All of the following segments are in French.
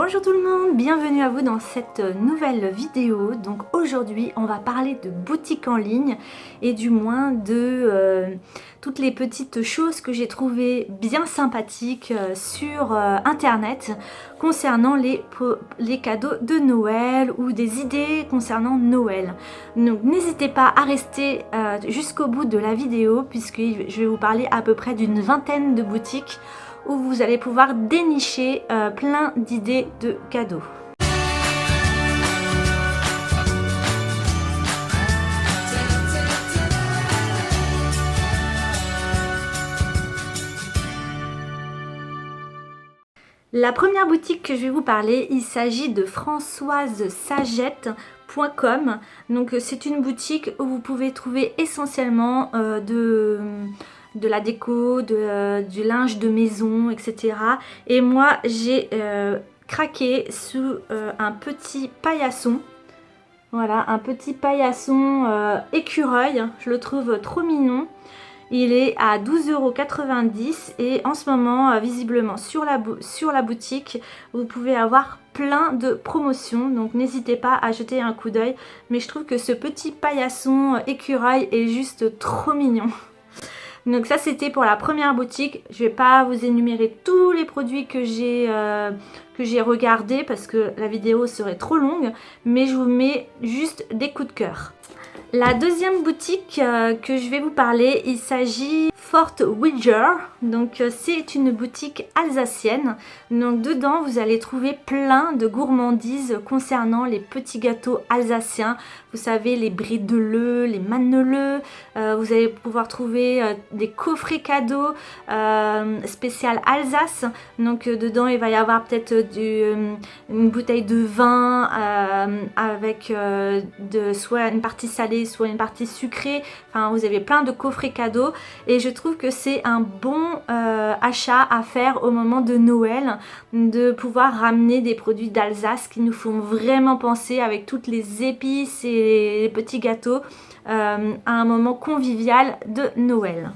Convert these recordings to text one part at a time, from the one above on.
Bonjour tout le monde, bienvenue à vous dans cette nouvelle vidéo. Donc aujourd'hui on va parler de boutique en ligne et du moins de toutes les petites choses que j'ai trouvées bien sympathiques sur internet concernant les cadeaux de Noël ou des idées concernant Noël. Donc n'hésitez pas à rester jusqu'au bout de la vidéo puisque je vais vous parler à peu près d'une vingtaine de boutiques où vous allez pouvoir dénicher plein d'idées de cadeaux. La première boutique que je vais vous parler, il s'agit de françoisesagette.com. Donc c'est une boutique où vous pouvez trouver essentiellement de la déco, du linge de maison, etc. Et moi, j'ai craqué sous un petit paillasson. Voilà, un petit paillasson écureuil. Je le trouve trop mignon. Il est à 12,90 € et en ce moment, visiblement, sur la boutique, vous pouvez avoir plein de promotions. Donc n'hésitez pas à jeter un coup d'œil. Mais je trouve que ce petit paillasson écureuil est juste trop mignon. Donc ça c'était pour la première boutique. Je ne vais pas vous énumérer tous les produits que j'ai regardés parce que la vidéo serait trop longue, mais je vous mets juste des coups de cœur. La deuxième boutique que je vais vous parler, il s'agit Fort Widger. Donc c'est une boutique alsacienne. Donc dedans vous allez trouver plein de gourmandises concernant les petits gâteaux alsaciens. Vous savez, les brie-de-leu, les maneleux. Vous allez pouvoir trouver des coffrets cadeaux spécial Alsace. Donc dedans il va y avoir peut-être une bouteille de vin avec soit une partie salée, soit une partie sucrée. Enfin, vous avez plein de coffrets cadeaux et je trouve que c'est un bon achat à faire au moment de Noël, de pouvoir ramener des produits d'Alsace qui nous font vraiment penser avec toutes les épices et les petits gâteaux à un moment convivial de Noël.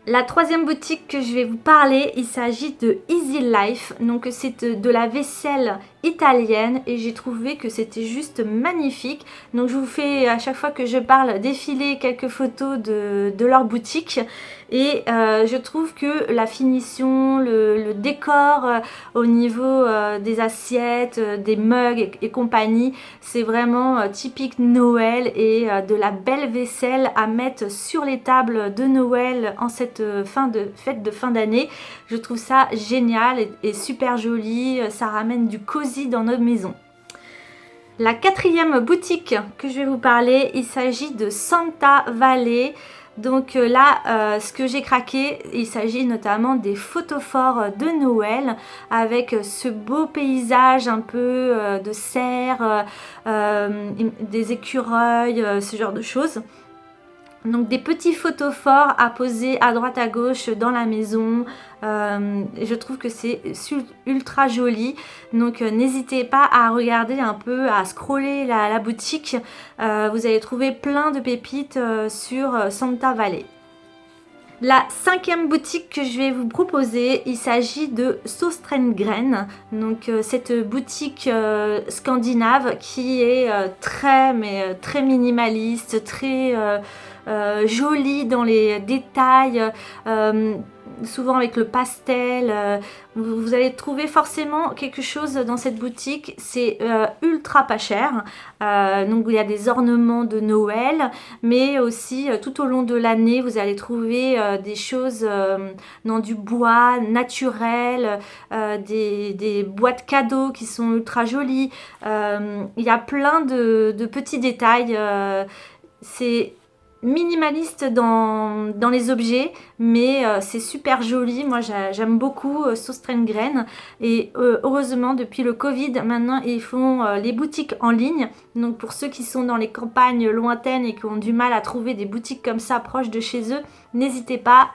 La troisième boutique que je vais vous parler, il s'agit de Easy Life. Donc c'est de la vaisselle italienne et j'ai trouvé que c'était juste magnifique. Donc je vous fais à chaque fois que je parle défiler quelques photos de leur boutique. Et je trouve que la finition, le décor au niveau des assiettes, des mugs et compagnie, c'est vraiment typique Noël et de la belle vaisselle à mettre sur les tables de Noël en cette fête de fin d'année. Je trouve ça génial et super joli, ça ramène du cosy dans nos maisons. La quatrième boutique que je vais vous parler, il s'agit de Santa Valley. Donc là, ce que j'ai craqué, il s'agit notamment des photophores de Noël avec ce beau paysage un peu de serre, des écureuils, ce genre de choses. Donc des petits photophores à poser à droite à gauche dans la maison. Je trouve que c'est ultra joli. Donc n'hésitez pas à regarder un peu, à scroller la boutique. Vous allez trouver plein de pépites sur Santa Valley. La cinquième boutique que je vais vous proposer, il s'agit de Søstrene. Donc cette boutique scandinave qui est très minimaliste, très jolie dans les détails, souvent avec le pastel. Vous allez trouver forcément quelque chose dans cette boutique. C'est ultra pas cher. Donc il y a des ornements de Noël, mais aussi tout au long de l'année vous allez trouver des choses dans du bois naturel, des boîtes cadeaux qui sont ultra jolies. Il y a plein de petits détails. C'est minimaliste dans les objets, mais c'est super joli. Moi j'aime beaucoup Søstrene. Et heureusement depuis le Covid maintenant ils font les boutiques en ligne. Donc pour ceux qui sont dans les campagnes lointaines et qui ont du mal à trouver des boutiques comme ça proches de chez eux, n'hésitez pas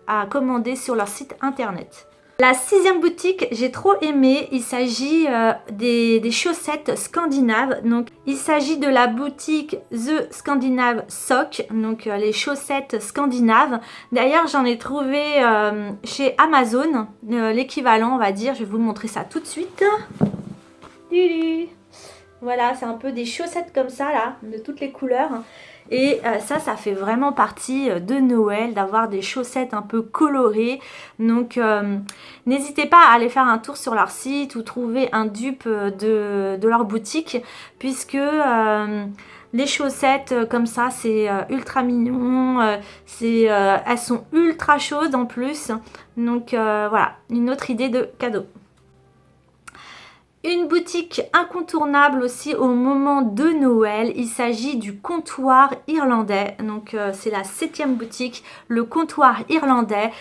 à commander sur leur site internet. La 6e boutique, j'ai trop aimé, il s'agit des chaussettes scandinaves. Donc il s'agit de la boutique The Scandinave Sock, donc les chaussettes scandinaves. D'ailleurs j'en ai trouvé chez Amazon, l'équivalent on va dire, je vais vous montrer ça tout de suite. Voilà, c'est un peu des chaussettes comme ça là, de toutes les couleurs. Et ça fait vraiment partie de Noël, d'avoir des chaussettes un peu colorées. Donc n'hésitez pas à aller faire un tour sur leur site ou trouver un dupe de leur boutique, puisque les chaussettes comme ça c'est ultra mignon, elles sont ultra chaudes en plus. Donc voilà, une autre idée de cadeau. Une boutique incontournable aussi au moment de Noël, il s'agit du comptoir irlandais. Donc c'est la 7e boutique, le comptoir irlandais.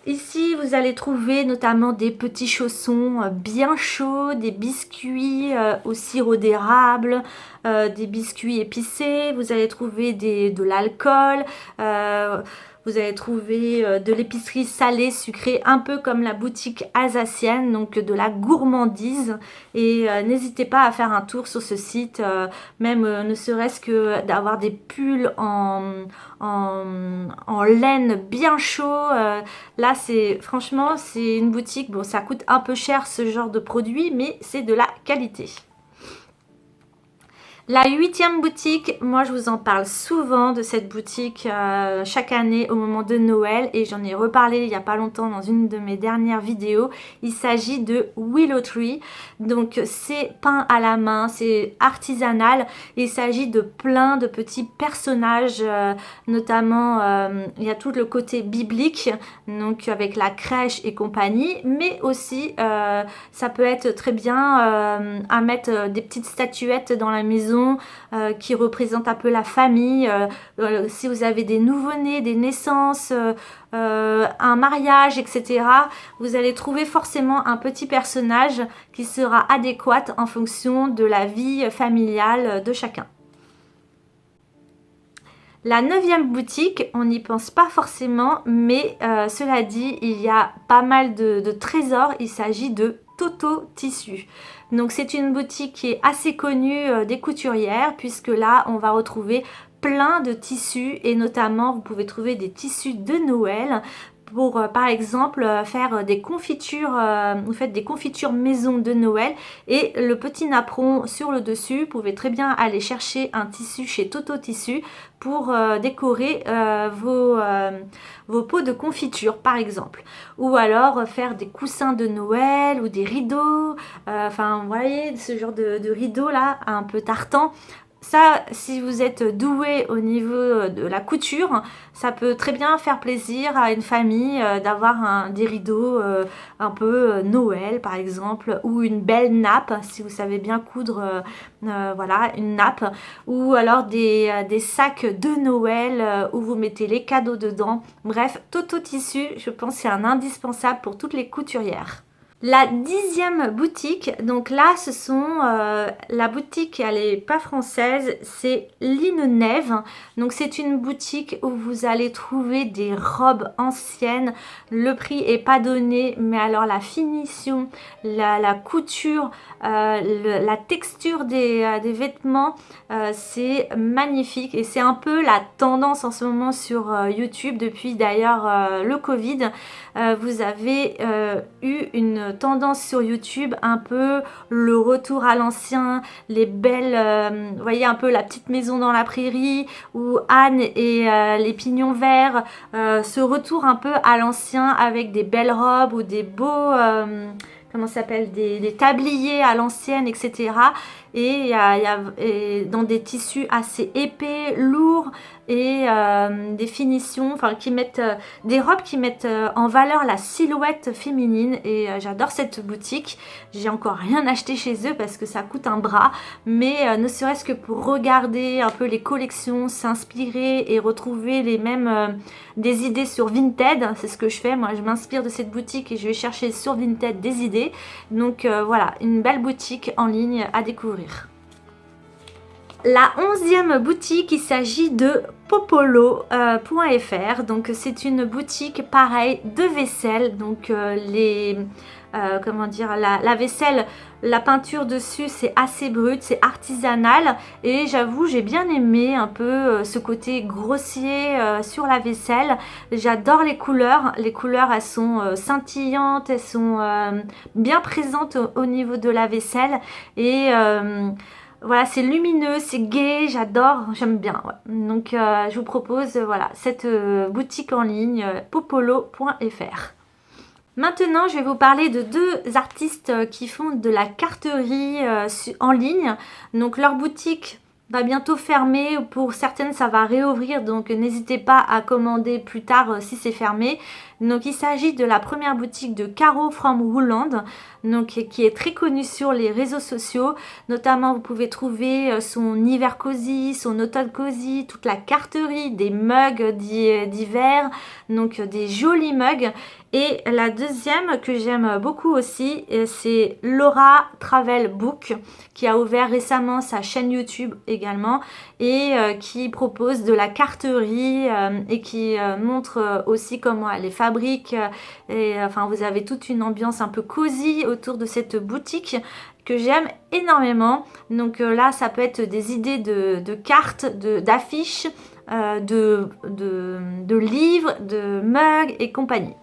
Ici vous allez trouver notamment des petits chaussons bien chauds, des biscuits au sirop d'érable, des biscuits épicés, vous allez trouver de l'alcool, vous allez trouver de l'épicerie salée, sucrée, un peu comme la boutique alsacienne, donc de la gourmandise. Et n'hésitez pas à faire un tour sur ce site, même ne serait-ce que d'avoir des pulls en laine bien chaud. Là, franchement, c'est une boutique, bon, ça coûte un peu cher ce genre de produit, mais c'est de la qualité. La 8e boutique, moi je vous en parle souvent de cette boutique chaque année au moment de Noël, et j'en ai reparlé il n'y a pas longtemps dans une de mes dernières vidéos. Il s'agit de Willow Tree, donc c'est peint à la main, c'est artisanal. Il s'agit de plein de petits personnages, notamment il y a tout le côté biblique, donc avec la crèche et compagnie, mais aussi ça peut être très bien à mettre des petites statuettes dans la maison qui représente un peu la famille. Si vous avez des nouveau-nés, des naissances, un mariage, etc., vous allez trouver forcément un petit personnage qui sera adéquat en fonction de la vie familiale de chacun. La 9e boutique, on n'y pense pas forcément, mais cela dit, il y a pas mal de trésors. Il s'agit de Toto Tissu. Donc c'est une boutique qui est assez connue des couturières, puisque là on va retrouver plein de tissus, et notamment vous pouvez trouver des tissus de Noël pour par exemple faire des confitures. Vous faites des confitures maison de Noël, et le petit napperon sur le dessus, vous pouvez très bien aller chercher un tissu chez Toto Tissu pour décorer vos pots de confiture par exemple, ou alors faire des coussins de Noël ou des rideaux, enfin vous voyez ce genre de rideaux là un peu tartan. Ça, si vous êtes doué au niveau de la couture, ça peut très bien faire plaisir à une famille d'avoir des rideaux un peu Noël par exemple, ou une belle nappe si vous savez bien coudre, voilà, une nappe, ou alors des sacs de Noël où vous mettez les cadeaux dedans. Bref, Toto Tissu, je pense que c'est un indispensable pour toutes les couturières. La 10e boutique, donc là ce sont la boutique, elle n'est pas française, c'est Lineneve. Donc c'est une boutique où vous allez trouver des robes anciennes. Le prix est pas donné, mais alors la finition, la couture, la texture des vêtements, c'est magnifique, et c'est un peu la tendance en ce moment sur YouTube depuis d'ailleurs le Covid. Vous avez eu une tendance sur YouTube, un peu le retour à l'ancien, les belles, vous voyez un peu la petite maison dans la prairie, ou Anne et les pignons verts, ce retour un peu à l'ancien avec des belles robes ou des beaux, comment ça s'appelle, des tabliers à l'ancienne, etc. Et dans des tissus assez épais, lourds, et des finitions, enfin qui mettent des robes qui mettent en valeur la silhouette féminine, et j'adore cette boutique. J'ai encore rien acheté chez eux parce que ça coûte un bras, mais ne serait-ce que pour regarder un peu les collections, s'inspirer et retrouver les mêmes des idées sur Vinted, c'est ce que je fais. Moi je m'inspire de cette boutique et je vais chercher sur Vinted des idées. Donc voilà, une belle boutique en ligne à découvrir. La 11e boutique, il s'agit de popolo.fr. Donc c'est une boutique pareil de vaisselle. Donc comment dire, la vaisselle, la peinture dessus c'est assez brut, c'est artisanal et j'avoue j'ai bien aimé un peu ce côté grossier sur la vaisselle. J'adore les couleurs elles sont scintillantes, elles sont bien présentes au niveau de la vaisselle et voilà, c'est lumineux, c'est gai, j'adore, j'aime bien. Ouais. Donc je vous propose voilà cette boutique en ligne popolo.fr. Maintenant, je vais vous parler de deux artistes qui font de la carterie en ligne. Donc leur boutique va bientôt fermer, pour certaines ça va réouvrir, donc n'hésitez pas à commander plus tard si c'est fermé. Donc il s'agit de la première boutique de Caro from Holland, donc qui est très connue sur les réseaux sociaux. Notamment vous pouvez trouver son hiver cosy, son automne cosy, toute la carterie, des mugs d'hiver, donc des jolis mugs. Et la deuxième que j'aime beaucoup aussi, c'est Laura Travel Book, qui a ouvert récemment sa chaîne YouTube également et qui propose de la carterie et qui montre aussi comment elle les fabrique. Et enfin, vous avez toute une ambiance un peu cosy autour de cette boutique que j'aime énormément. Donc là, ça peut être des idées de cartes, d'affiches, de livres, de mugs et compagnie.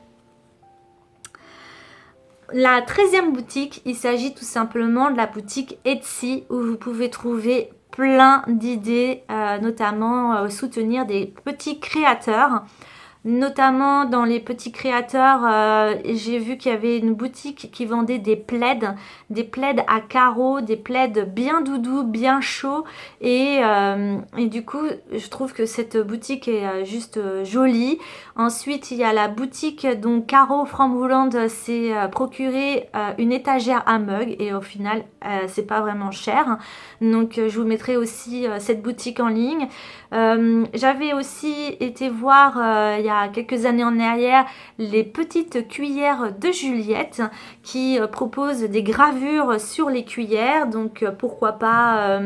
La 13e boutique, il s'agit tout simplement de la boutique Etsy où vous pouvez trouver plein d'idées, notamment soutenir des petits créateurs. Notamment dans les petits créateurs, j'ai vu qu'il y avait une boutique qui vendait des plaids à carreaux, des plaids bien doudous, bien chauds et du coup je trouve que cette boutique est juste jolie. Ensuite il y a la boutique dont Caro from Holland s'est procuré une étagère à mug et au final c'est pas vraiment cher, donc je vous mettrai aussi cette boutique en ligne. J'avais aussi été voir il y a quelques années en arrière les petites cuillères de Juliette qui proposent des gravures sur les cuillères, donc pourquoi pas,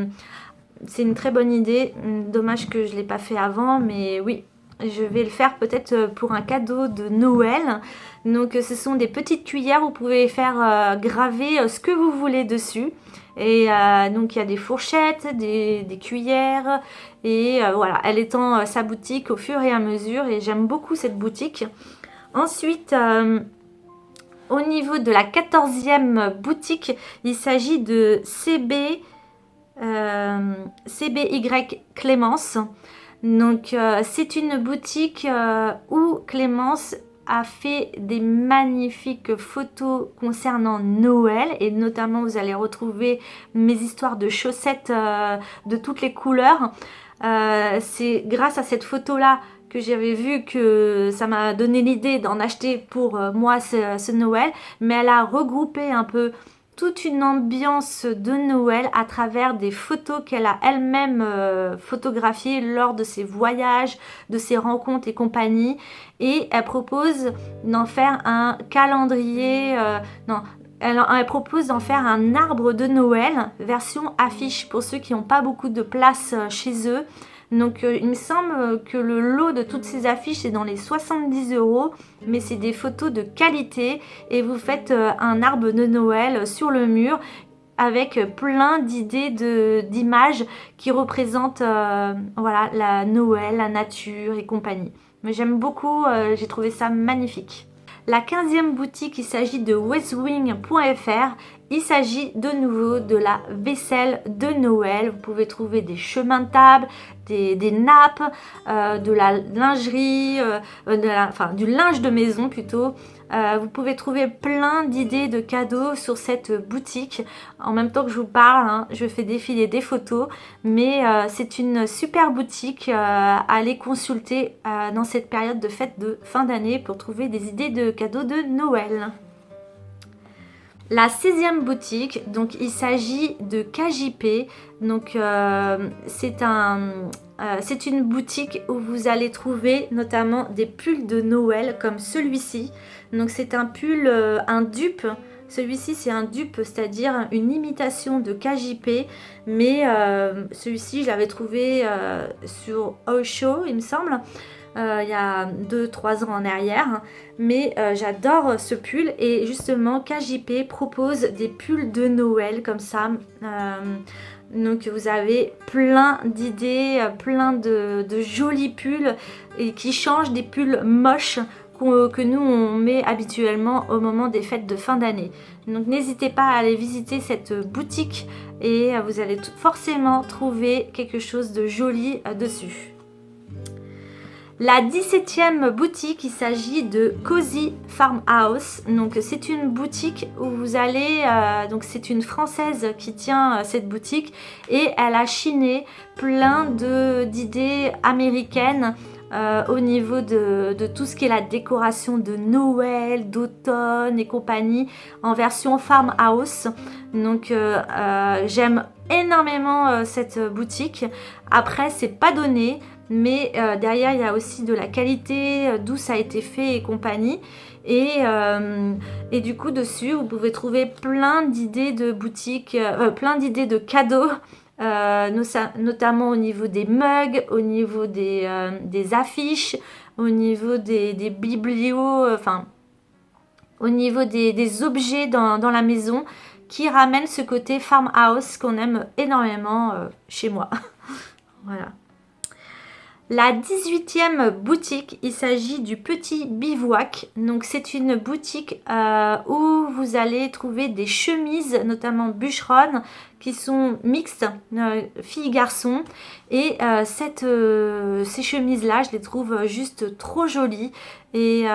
c'est une très bonne idée. Dommage que je ne l'ai pas fait avant, mais oui, je vais le faire peut-être pour un cadeau de Noël. Donc ce sont des petites cuillères, vous pouvez faire graver ce que vous voulez dessus. Et donc il y a des fourchettes, des cuillères et voilà, elle étend sa boutique au fur et à mesure et j'aime beaucoup cette boutique. Ensuite, au niveau de la 14e boutique, il s'agit de CBY Clémence. Donc c'est une boutique où Clémence a fait des magnifiques photos concernant Noël et notamment vous allez retrouver mes histoires de chaussettes de toutes les couleurs. C'est grâce à cette photo là que j'avais vu que ça m'a donné l'idée d'en acheter pour moi ce Noël, mais elle a regroupé un peu toute une ambiance de Noël à travers des photos qu'elle a elle-même photographiées lors de ses voyages, de ses rencontres et compagnie. Et elle propose d'en faire un calendrier, elle propose d'en faire un arbre de Noël version affiche pour ceux qui n'ont pas beaucoup de place chez eux. Donc il me semble que le lot de toutes ces affiches est dans les 70 €, mais c'est des photos de qualité et vous faites un arbre de Noël sur le mur avec plein d'idées d'images qui représentent voilà, la Noël, la nature et compagnie. Mais j'aime beaucoup, j'ai trouvé ça magnifique. La 15e boutique, il s'agit de westwing.fr. Il s'agit de nouveau de la vaisselle de Noël. Vous pouvez trouver des chemins de table, des nappes, de la lingerie, du linge de maison plutôt. Vous pouvez trouver plein d'idées de cadeaux sur cette boutique. En même temps que je vous parle, hein, je fais défiler des photos, mais c'est une super boutique à aller consulter dans cette période de fête de fin d'année pour trouver des idées de cadeaux de Noël. La 16e boutique, donc il s'agit de KJP, donc c'est une boutique où vous allez trouver notamment des pulls de Noël comme celui-ci. Donc c'est un pull, un dupe Celui-ci c'est un dupe, c'est-à-dire une imitation de KJP, mais celui-ci je l'avais trouvé sur Osho il me semble, il y a 2-3 ans en arrière, mais j'adore ce pull et justement KJP propose des pulls de Noël comme ça. Donc vous avez plein d'idées, plein de jolis pulls et qui changent des pulls moches que nous on met habituellement au moment des fêtes de fin d'année. Donc n'hésitez pas à aller visiter cette boutique et vous allez forcément trouver quelque chose de joli dessus. La 17e boutique, il s'agit de Cozy Farmhouse. Donc c'est une boutique où vous allez, donc c'est une Française qui tient cette boutique et elle a chiné plein d'idées américaines au niveau de tout ce qui est la décoration de Noël, d'automne et compagnie en version farmhouse. Donc j'aime énormément cette boutique. Après c'est pas donné, mais derrière il y a aussi de la qualité, d'où ça a été fait et compagnie. Et du coup dessus vous pouvez trouver plein d'idées de boutiques, plein d'idées de cadeaux, notamment au niveau des mugs, au niveau des affiches, au niveau des biblios, enfin au niveau des objets dans la maison qui ramènent ce côté farmhouse qu'on aime énormément chez moi. Voilà. La 18e boutique, il s'agit du Petit Bivouac. Donc c'est une boutique où vous allez trouver des chemises, notamment bûcheronnes, qui sont mixtes, filles-garçons. Et ces chemises-là, je les trouve juste trop jolies. Et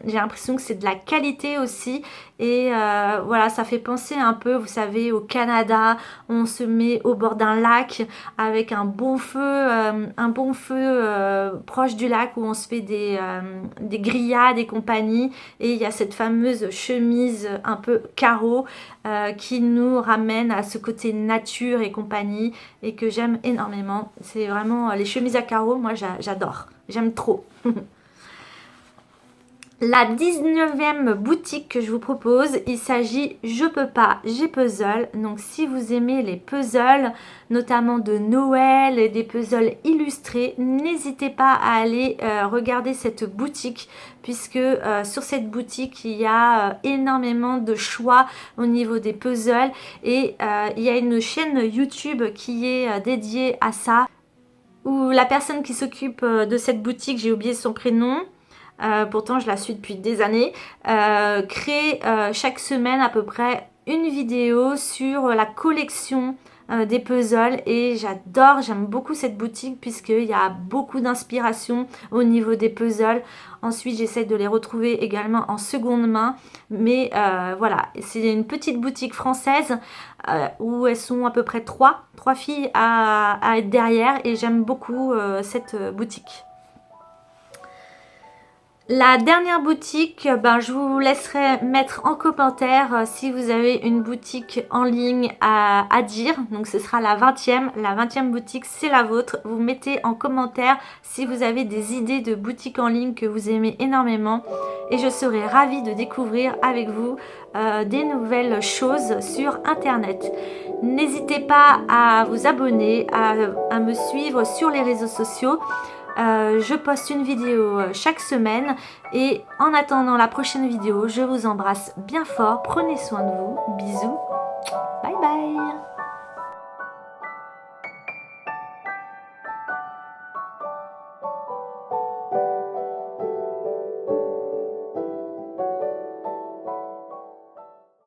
j'ai l'impression que c'est de la qualité aussi. Et voilà, ça fait penser un peu, vous savez, au Canada. On se met au bord d'un lac avec un bon feu proche du lac où on se fait des grillades et compagnie. Et il y a cette fameuse chemise un peu carreau qui nous ramène à ce côté nature et compagnie et que j'aime énormément. C'est vraiment les chemises à carreaux, moi j'adore, j'aime trop. La 19e boutique que je vous propose, il s'agit Je peux pas, j'ai puzzle. Donc si vous aimez les puzzles, notamment de Noël et des puzzles illustrés, n'hésitez pas à aller regarder cette boutique puisque sur cette boutique il y a énormément de choix au niveau des puzzles et il y a une chaîne YouTube qui est dédiée à ça où la personne qui s'occupe de cette boutique, j'ai oublié son prénom, pourtant je la suis depuis des années, crée chaque semaine à peu près une vidéo sur la collection des puzzles et j'aime beaucoup cette boutique puisqu'il y a beaucoup d'inspiration au niveau des puzzles. Ensuite j'essaie de les retrouver également en seconde main, mais voilà, c'est une petite boutique française où elles sont à peu près trois filles à être derrière et j'aime beaucoup cette boutique. La dernière boutique, je vous laisserai mettre en commentaire si vous avez une boutique en ligne à dire. Donc ce sera la 20e. La 20e boutique, c'est la vôtre. Vous mettez en commentaire si vous avez des idées de boutiques en ligne que vous aimez énormément. Et je serai ravie de découvrir avec vous des nouvelles choses sur Internet. N'hésitez pas à vous abonner, à me suivre sur les réseaux sociaux. Je poste une vidéo chaque semaine et en attendant la prochaine vidéo, je vous embrasse bien fort, prenez soin de vous, bisous, bye bye.